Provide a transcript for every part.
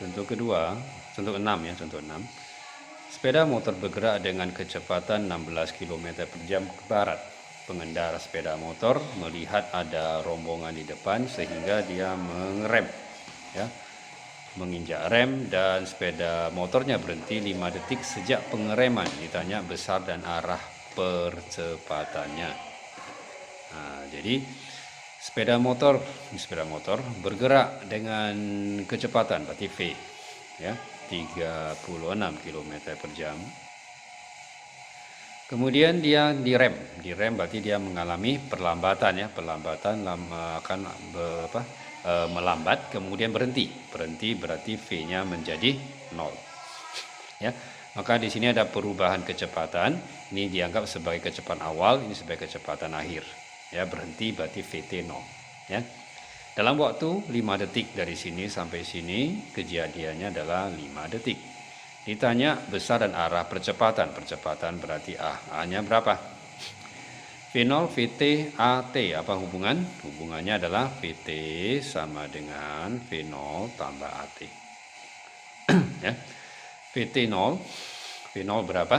Contoh kedua, contoh 6 ya, contoh 6. Sepeda motor bergerak dengan kecepatan 16 km per jam ke barat. Pengendara sepeda motor melihat ada rombongan di depan sehingga dia mengerem, ya, menginjak rem, dan sepeda motornya berhenti 5 detik sejak pengereman. Ditanya besar dan arah percepatannya. Nah, jadi sepeda motor bergerak dengan kecepatan berarti V, ya, 36 km per jam. Kemudian dia direm berarti dia mengalami perlambatan, ya, akan melambat, kemudian berhenti berarti V-nya menjadi 0, ya. Maka di sini ada perubahan kecepatan, ini dianggap sebagai kecepatan awal, ini sebagai kecepatan akhir, ya. Berhenti berarti VT 0, ya. Dalam waktu 5 detik dari sini sampai sini kejadiannya adalah 5 detik. Ditanya besar dan arah percepatan berarti A-nya berapa? V0, VT, AT, apa hubungan? Hubungannya adalah VT sama dengan V0 tambah AT. Ya. VT 0, V0 berapa?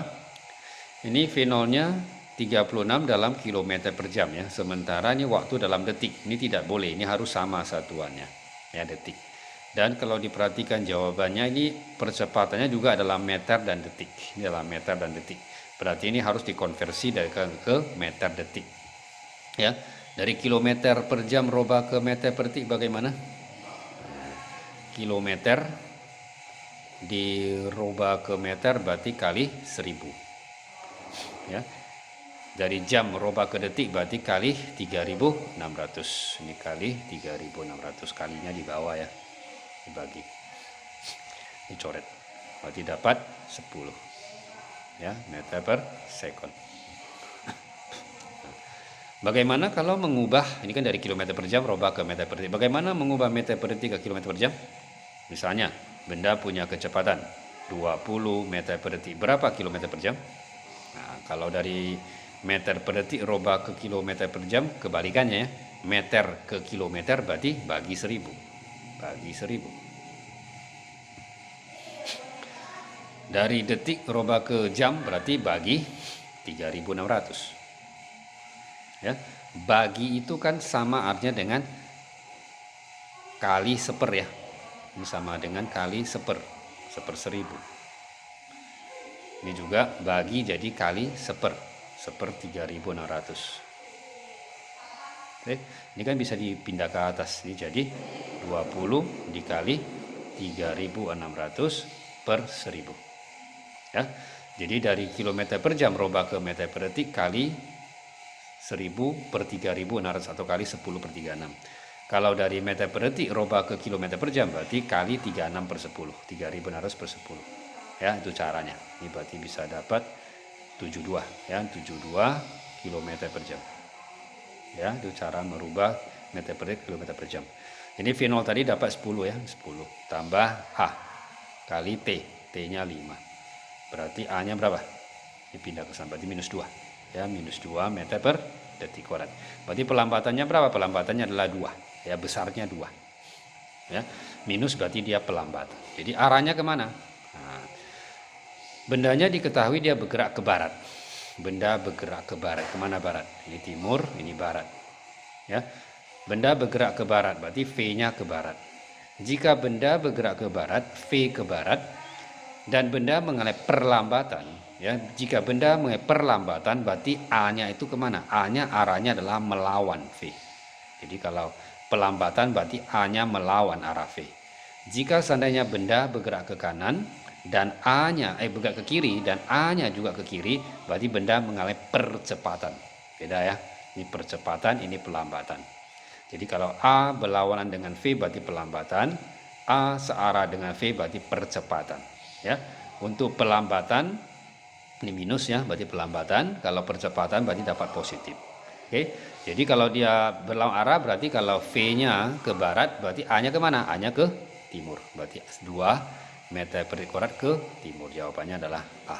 Ini V0-nya 36 dalam kilometer per jam, ya. Sementara ini waktu dalam detik. Ini tidak boleh, ini harus sama satuannya, ya, detik. Dan kalau diperhatikan jawabannya ini percepatannya juga adalah meter dan detik. Ini adalah meter dan detik. Berarti ini harus dikonversi dari ke meter detik. Ya, dari kilometer per jam rubah ke meter per detik bagaimana? Kilometer dirubah ke meter berarti kali 1000. Ya. Dari jam rubah ke detik berarti kali 3600. Ini kali 3600, kalinya di bawah, ya. Dibagi, dicoret, berarti dapat 10, ya, meter per second. Bagaimana kalau mengubah, ini kan dari kilometer per jam rubah ke meter per detik, bagaimana mengubah meter per detik ke kilometer per jam? Misalnya benda punya kecepatan 20 meter per detik, berapa kilometer per jam? Nah, kalau dari meter per detik rubah ke kilometer per jam, kebalikannya, ya, meter ke kilometer berarti bagi 1000. Bagi 1000. Dari detik rubah ke jam berarti bagi 3600. Ya. Bagi itu kan sama artinya dengan kali seper, ya. Ini sama dengan kali seper 1000. Ini juga bagi jadi kali seper 3600. Oke, ini kan bisa dipindah ke atas. Ini jadi 20 dikali 3600 per 1000. Ya. Jadi dari kilometer per jam rubah ke meter per detik kali 1000 per 3600 atau kali 10 per 36. Kalau dari meter per detik rubah ke kilometer per jam berarti kali 36 per 10. 3600 per 10. Ya, itu caranya. Ini berarti bisa dapat 72, ya, 72 km per jam. Ya, itu cara merubah meter per detik kilometer per jam. Ini V0 tadi dapat 10, ya, 10 tambah H kali T, T-nya 5. Berarti A-nya berapa? Dipindah ke sana, berarti minus 2. Ya, minus 2 meter per detik kuadrat. Berarti pelambatannya berapa? Pelambatannya adalah 2. Ya, besarnya 2. Ya, minus berarti dia pelambat. Jadi arahnya kemana? Nah, bendanya diketahui dia bergerak ke barat. Benda bergerak ke barat. Kemana barat? Ini timur, ini barat. Ya, benda bergerak ke barat, berarti V-nya ke barat. Jika benda bergerak ke barat, V ke barat, dan benda mengalami perlambatan, ya, jika benda mengalami perlambatan, berarti A-nya itu kemana? A-nya arahnya adalah melawan V. Jadi kalau pelambatan berarti A-nya melawan arah V. Jika seandainya benda bergerak ke kanan dan A-nya bergerak ke kiri dan A-nya juga ke kiri, berarti benda mengalami percepatan. Beda, ya. Ini percepatan, ini pelambatan. Jadi kalau A berlawanan dengan V berarti pelambatan, A searah dengan V berarti percepatan. Ya, untuk pelambatan ini minus, ya, berarti pelambatan. Kalau percepatan berarti dapat positif. Oke, jadi kalau dia berlawan arah berarti kalau V-nya ke barat berarti A-nya kemana? A-nya ke timur. Berarti 2 meter per detik kuadrat ke timur. Jawabannya adalah A.